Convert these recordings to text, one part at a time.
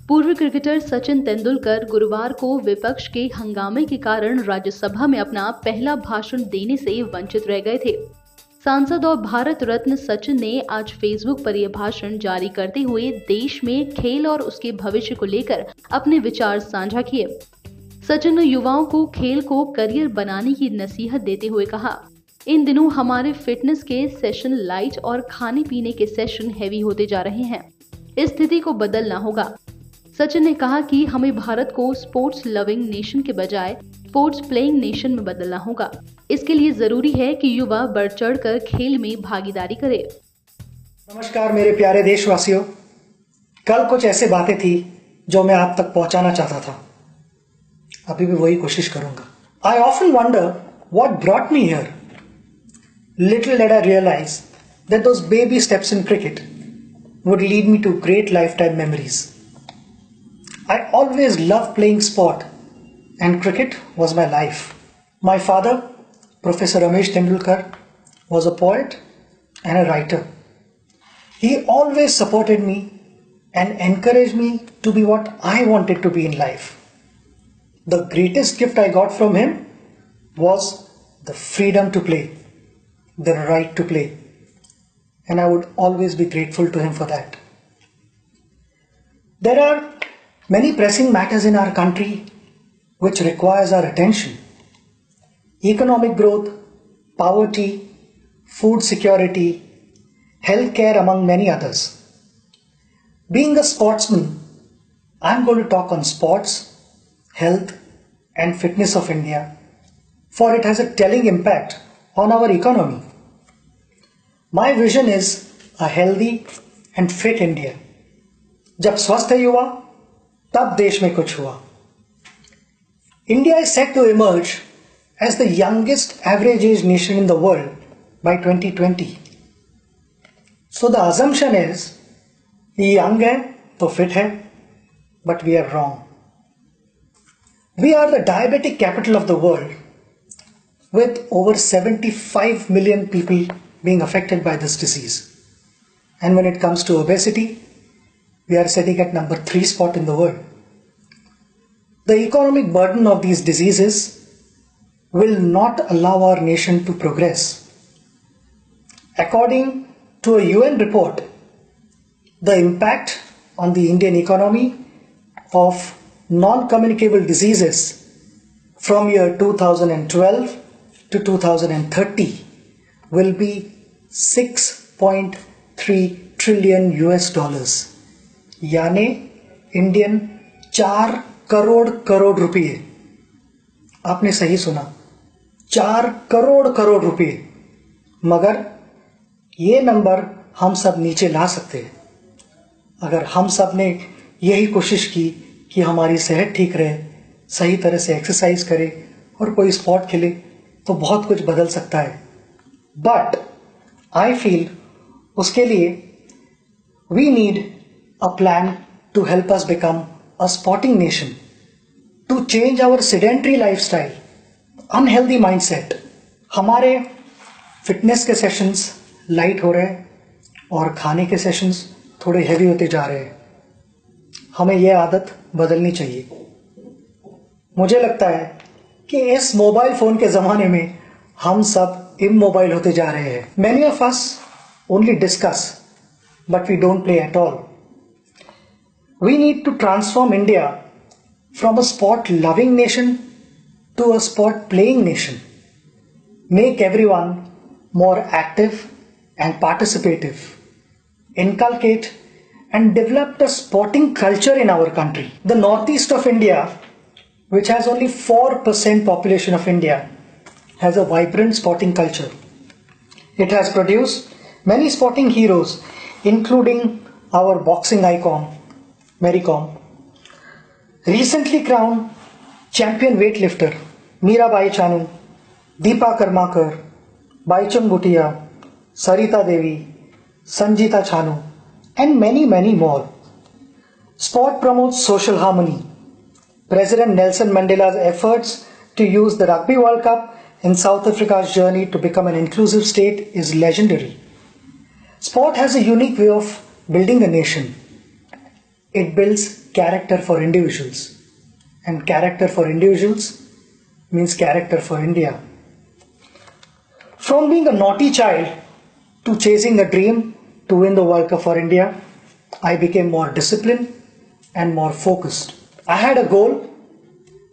पूर्व क्रिकेटर सचिन तेंदुलकर गुरुवार को विपक्ष के हंगामे के कारण राज्यसभा में अपना पहला भाषण देने से वंचित रह गए थे। सांसद और भारत रत्न सचिन ने आज फेसबुक पर यह भाषण जारी करते हुए देश में खेल और उसके भविष्य को लेकर अपने विचार साझा किए। सचिन ने युवाओं को खेल को करियर बनाने की नसीहत देते हुए कहा, इन दिनों हमारे फिटनेस के सेशन लाइट और खाने पीने के सेशन हैवी होते जा रहे हैं। इस स्थिति को बदलना होगा। सचिन ने कहा कि हमें भारत को स्पोर्ट्स लविंग नेशन के बजाय स्पोर्ट्स प्लेइंग नेशन में बदलना होगा। इसके लिए जरूरी है कि युवा बढ़ चढ़कर खेल में भागीदारी करे। नमस्कार मेरे प्यारे देशवासियों, कल कुछ ऐसे बातें थी जो मैं आप तक पहुंचाना चाहता था। अभी भी वही कोशिश करूंगा। I often wonder what brought me here. Little did I realise that those baby steps in cricket would lead me to great lifetime memories. I always loved playing sport and cricket was my life. My father, Professor Ramesh Tendulkar, was a poet and a writer. He always supported me and encouraged me to be what I wanted to be in life. The greatest gift I got from him was the freedom to play, the right to play. And I would always be grateful to him for that. There are many pressing matters in our country which requires our attention. Economic growth, poverty, food security, healthcare, among many others. Being a sportsman, I'm going to talk on sports, health and fitness of India, for it has a telling impact on our economy. My vision is a healthy and fit India. जब स्वस्थ युवा तब देश में कुछ हुआ. India is set to emerge as the youngest average age nation in the world by 2020. So the assumption is ये young है तो fit है, but we are wrong. We are the diabetic capital of the world with over 75 million people being affected by this disease. And when it comes to obesity, we are sitting at number 3 spot in the world. The economic burden of these diseases will not allow our nation to progress. According to a UN report, the impact on the Indian economy of non-communicable diseases from year 2012 to 2030 will be 6.3 trillion US dollars, यानी Indian 4 crore रुपए। आपने सही सुना, 4 करोड़ रुपए। मगर ये number हम सब नीचे ला सकते हैं अगर हम सब ने यही कोशिश की कि हमारी सेहत ठीक रहे, सही तरह से एक्सरसाइज करें और कोई स्पोर्ट खेले, तो बहुत कुछ बदल सकता है। बट I feel उसके लिए we need a plan to help us become a sporting nation, to change our sedentary lifestyle, unhealthy mindset. हमारे फिटनेस के सेशंस लाइट हो रहे हैं और खाने के सेशंस थोड़े हैवी होते जा रहे हैं। हमें यह आदत बदलनी चाहिए। मुझे लगता है कि इस मोबाइल फोन के ज़माने में हम सब immobile होते जा रहे हैं। Many of us only discuss, but we don't play at all. We need to transform India from a sport-loving nation to a sport-playing nation. Make everyone more active and participative. Inculcate and develop a sporting culture in our country. The northeast of India, which has only 4% population of India, has a vibrant sporting culture. It has produced many sporting heroes, including our boxing icon, Mary Kom. Recently crowned champion weightlifter, Mirabai Chanu, Deepa Karmakar, Baichung Bhutia, Sarita Devi, Sanjita Chanu, and many more. Sport promotes social harmony. President Nelson Mandela's efforts to use the Rugby World Cup in South Africa's journey to become an inclusive state is legendary. Sport has a unique way of building a nation. It builds character for individuals. And character for individuals means character for India. From being a naughty child to chasing a dream to win the World Cup for India, I became more disciplined and more focused. I had a goal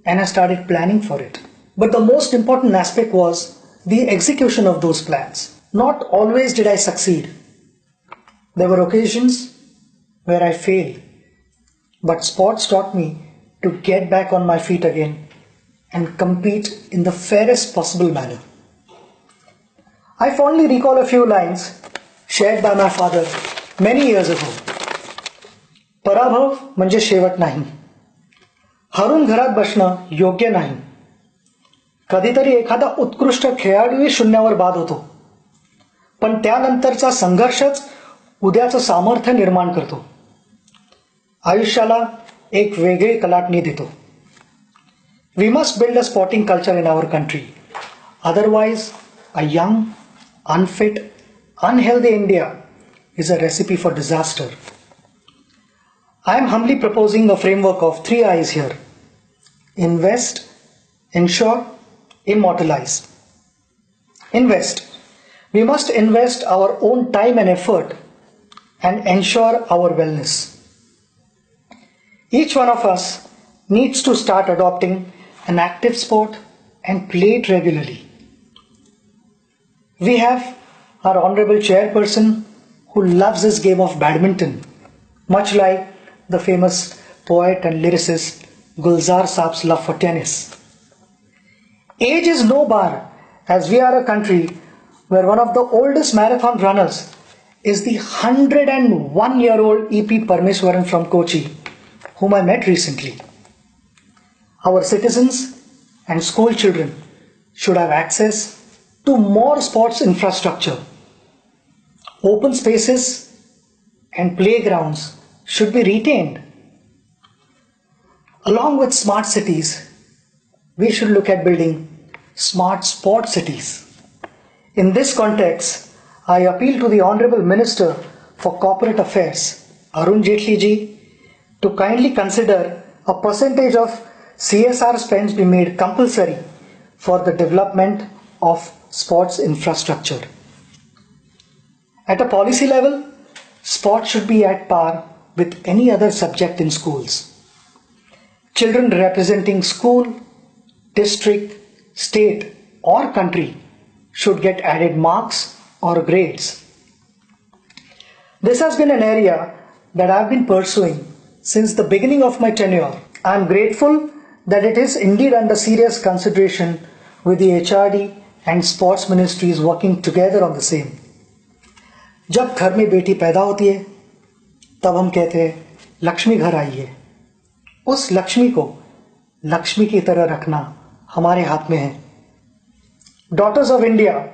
and I started planning for it. But the most important aspect was the execution of those plans. Not always did I succeed. There were occasions where I failed. But sports taught me to get back on my feet again and compete in the fairest possible manner. I fondly recall a few lines shared by my father many years ago. पराभव म्हणजे शेवट नाही. हरून घरात बसणं योग्य नाही. कधीतरी एखादा उत्कृष्ट खेळाडूही शून्यावर बाद होतो. पण त्यानंतरचा संघर्षच उद्याचं सामर्थ्य निर्माण करतो. आयुष्याला एक वेगळी कलाटणी देतो. We must build a sporting culture in our country. Otherwise, a young, unfit, unhealthy India is a recipe for disaster. I am humbly proposing a framework of 3 I's here. Invest, ensure, immortalize. Invest. We must invest our own time and effort and ensure our wellness. Each one of us needs to start adopting an active sport and play it regularly. We have our honorable chairperson who loves this game of badminton, much like the famous poet and lyricist Gulzar Saab's love for tennis. Age is no bar, as we are a country where one of the oldest marathon runners is the 101-year-old E.P. Parmeswaran from Kochi, whom I met recently. Our citizens and school children should have access to more sports infrastructure. Open spaces and playgrounds should be retained. Along with smart cities, we should look at building smart sport cities. In this context, I appeal to the Honorable Minister for Corporate Affairs, Arun Jaitley ji, to kindly consider a percentage of CSR spends be made compulsory for the development of sports infrastructure. At a policy level, sport should be at par with any other subject in schools. Children representing school, district, state or country should get added marks or grades. This has been an area that I have been pursuing since the beginning of my tenure. I am grateful that it is indeed under serious consideration with the HRD and sports ministries working together on the same. जब घर में बेटी पैदा होती है तब हम कहते हैं लक्ष्मी घर आई है. उस लक्ष्मी को लक्ष्मी की तरह रखना हमारे हाथ में है. Daughters of India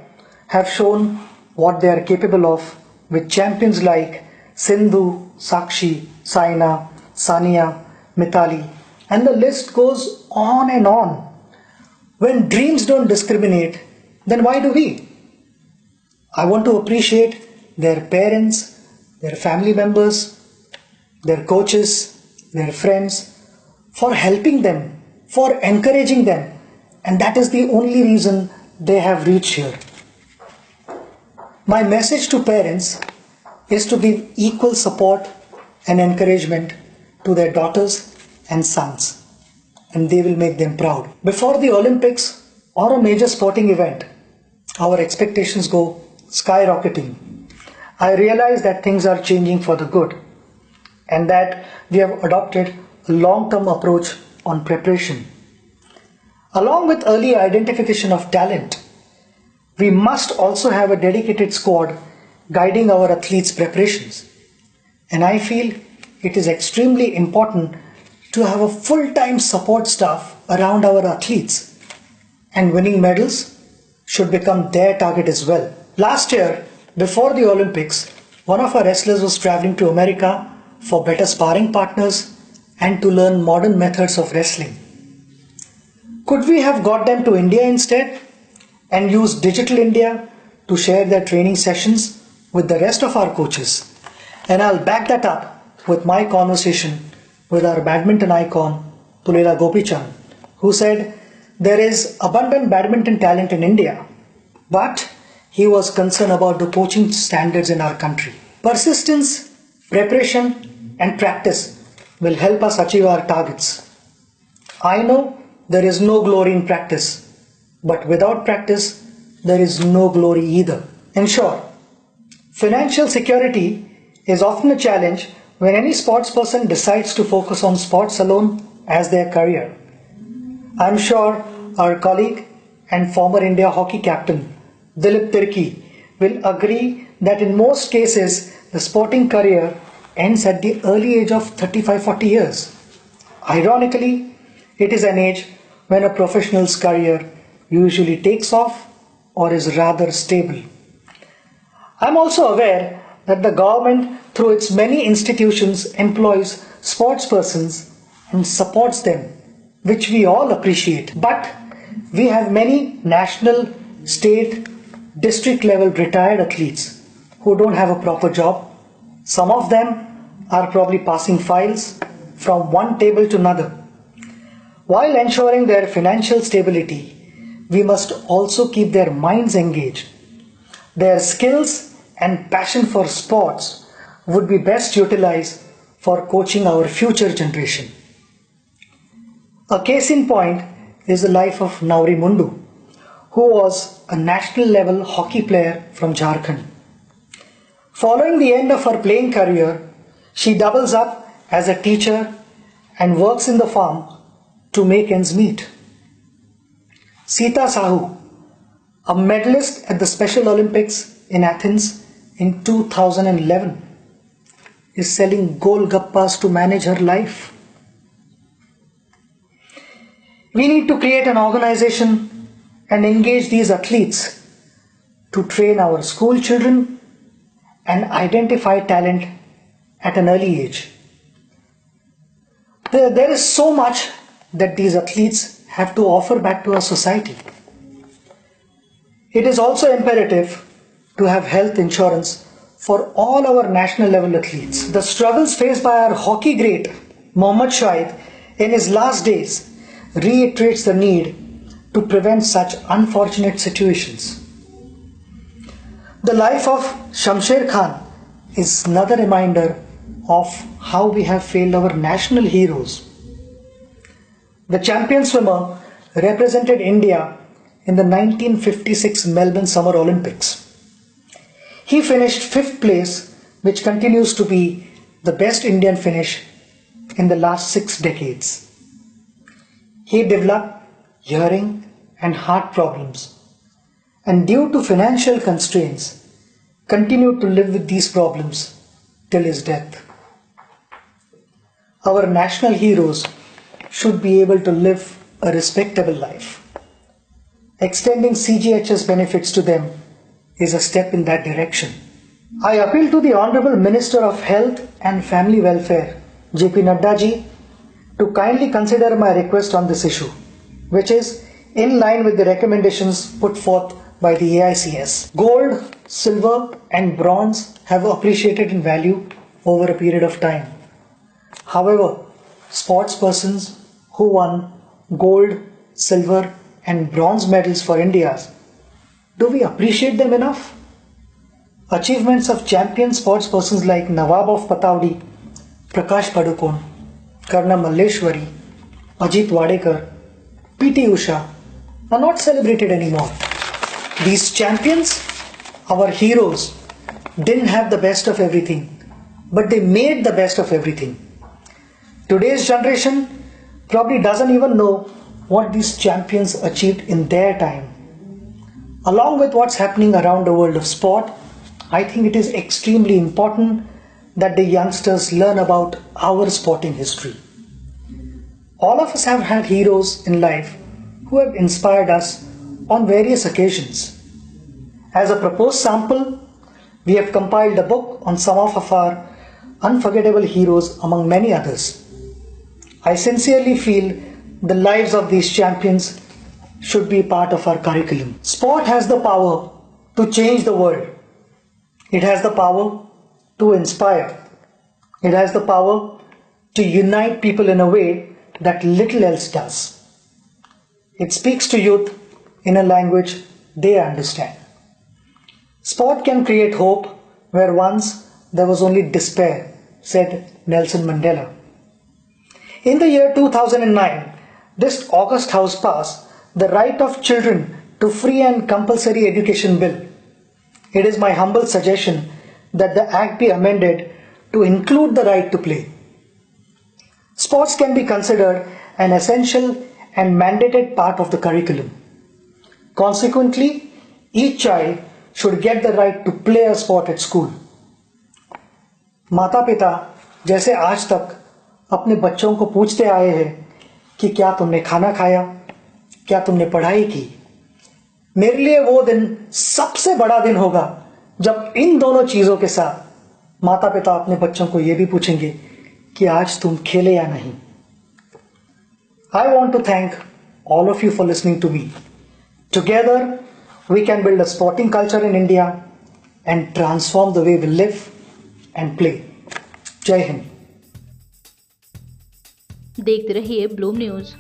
have shown what they are capable of with champions like Sindhu, Sakshi, Saina, Sania, Mithali, and the list goes on and on. When dreams don't discriminate, then why do we? I want to appreciate their parents, their family members, their coaches, their friends for helping them, for encouraging them, and that is the only reason they have reached here. My message to parents is to give equal support and encouragement to their daughters and sons, and they will make them proud. Before the Olympics or a major sporting event, our expectations go skyrocketing. I realize that things are changing for the good and that we have adopted a long-term approach on preparation. Along with early identification of talent, we must also have a dedicated squad guiding our athletes' preparations. And I feel it is extremely important to have a full-time support staff around our athletes, and winning medals should become their target as well. Last year, before the Olympics, one of our wrestlers was traveling to America for better sparring partners and to learn modern methods of wrestling. Could we have got them to India instead and used Digital India to share their training sessions with the rest of our coaches? And I'll back that up with my conversation with our badminton icon Pullela Gopichand, who said there is abundant badminton talent in India, but he was concerned about the coaching standards in our country. Persistence, preparation, and practice will help us achieve our targets. I know there is no glory in practice, but without practice, there is no glory either. In short, financial security is often a challenge when any sports person decides to focus on sports alone as their career. I am sure our colleague and former India hockey captain Dilip Tirki will agree that in most cases the sporting career ends at the early age of 35-40 years. Ironically, it is an age when a professional's career usually takes off or is rather stable. I am also aware that the government through its many institutions employs sports persons and supports them, which we all appreciate. But we have many national, state, district level retired athletes who don't have a proper job. Some of them are probably passing files from one table to another. While ensuring their financial stability, we must also keep their minds engaged. Their skills and passion for sports would be best utilized for coaching our future generation. A case in point is the life of Nauri Mundu, who was a national level hockey player from Jharkhand. Following the end of her playing career, she doubles up as a teacher and works in the farm to make ends meet. Sita Sahu, a medalist at the Special Olympics in Athens in 2011, is selling golgappas to manage her life. We need to create an organization and engage these athletes to train our school children and identify talent at an early age. There is so much that these athletes have to offer back to our society. It is also imperative to have health insurance for all our national level athletes. The struggles faced by our hockey great Mohammad Shahid in his last days reiterates the need to prevent such unfortunate situations. The life of Shamsher Khan is another reminder of how we have failed our national heroes. The champion swimmer represented India in the 1956 Melbourne Summer Olympics. He finished 5th place, which continues to be the best Indian finish in the last 6 decades. He developed hearing and heart problems, and due to financial constraints, continued to live with these problems till his death. Our national heroes should be able to live a respectable life. Extending CGHS benefits to them is a step in that direction. I appeal to the Honorable Minister of Health and Family Welfare, JP Nadda ji, to kindly consider my request on this issue, which is in line with the recommendations put forth by the AICS. Gold, silver and bronze have appreciated in value over a period of time. However, sports persons who won gold, silver and bronze medals for India, do we appreciate them enough? Achievements of champion sports persons like Nawab of Pataudi, Prakash Padukone, Karna Malleshwari, Ajit Wadekar, PT Usha are not celebrated anymore. These champions, our heroes, didn't have the best of everything, but they made the best of everything. Today's generation probably doesn't even know what these champions achieved in their time. Along with what's happening around the world of sport, I think it is extremely important that the youngsters learn about our sporting history. All of us have had heroes in life who have inspired us on various occasions. As a proposed sample, we have compiled a book on some of our unforgettable heroes among many others. I sincerely feel the lives of these champions should be part of our curriculum. Sport has the power to change the world. It has the power to inspire. It has the power to unite people in a way that little else does. It speaks to youth in a language they understand. Sport can create hope where once there was only despair, said Nelson Mandela. In the year 2009, this August House passed the Right of Children to Free and Compulsory Education Bill. It is my humble suggestion that the Act be amended to include the right to play. Sports can be considered an essential and mandated part of the curriculum. Consequently, each child should get the right to play a sport at school. माता पिता जैसे आज तक अपने बच्चों को पूछते आए हैं कि क्या तुमने खाना खाया, क्या तुमने पढ़ाई की, मेरे लिए वो दिन सबसे बड़ा दिन होगा जब इन दोनों चीजों के साथ माता पिता अपने बच्चों को ये भी पूछेंगे कि आज तुम खेले या नहीं. I want to thank all of you for listening to me. Together, we can build a sporting culture in India and transform the way we live and play. Jai Hind. देखते रहिए ब्लूम न्यूज.